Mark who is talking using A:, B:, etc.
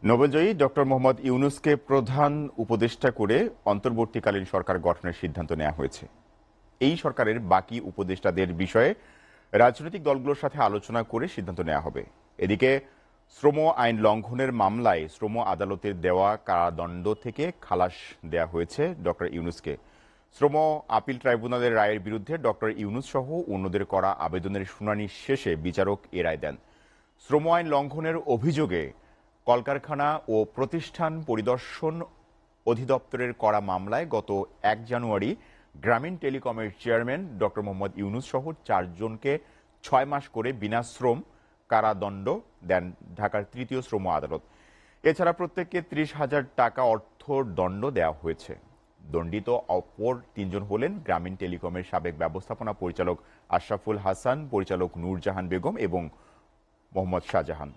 A: নোবেলজয়ী doctor Mohammad ইউনূসকে প্রধান উপদেষ্টা করে অন্তর্বর্তীকালীন সরকার গঠনের সিদ্ধান্ত নেওয়া হয়েছে। এই সরকারের বাকি উপদেষ্টাদের বিষয়ে রাজনৈতিক দলগুলোর সাথে আলোচনা করে সিদ্ধান্ত নেওয়া হবে। এদিকে শ্রম আইন লঙ্ঘনের মামলায় শ্রম আদালতের দেওয়া কারাদণ্ড থেকে খালাস দেয়া হয়েছে ডক্টর ইউনূসকে। শ্রম আপিল ট্রাইব্যুনালের রায়ের বিরুদ্ধে ডক্টর ইউনূস সহ অন্যদের করা আবেদনের শুনানি শেষে বিচারক এ রায় দেন। শ্রম আইন লঙ্ঘনের অভিযোগে কলকারখানা ও প্রতিষ্ঠান পরিদর্শন অধিদপ্তরের করা মামলায় গত ১ জানুয়ারি গ্রামীণ টেলিকমের চেয়ারম্যান ডক্টর মোহাম্মদ ইউনূস সহ ৪ জনকে ৬ মাস করে বিনাশ্রম কারাদণ্ড দেন ঢাকার তৃতীয় শ্রম আদালত। এছাড়া প্রত্যেককে ৩০,০০০ টাকা অর্থদণ্ড দেওয়া হয়েছে। দণ্ডিত অপর ৩ জন হলেন গ্রামীণ টেলিকমের সাবেক ব্যবস্থাপনা পরিচালক আশরাফুল হাসান, পরিচালক নূরজাহান বেগম এবং মোহাম্মদ শাহজাহান।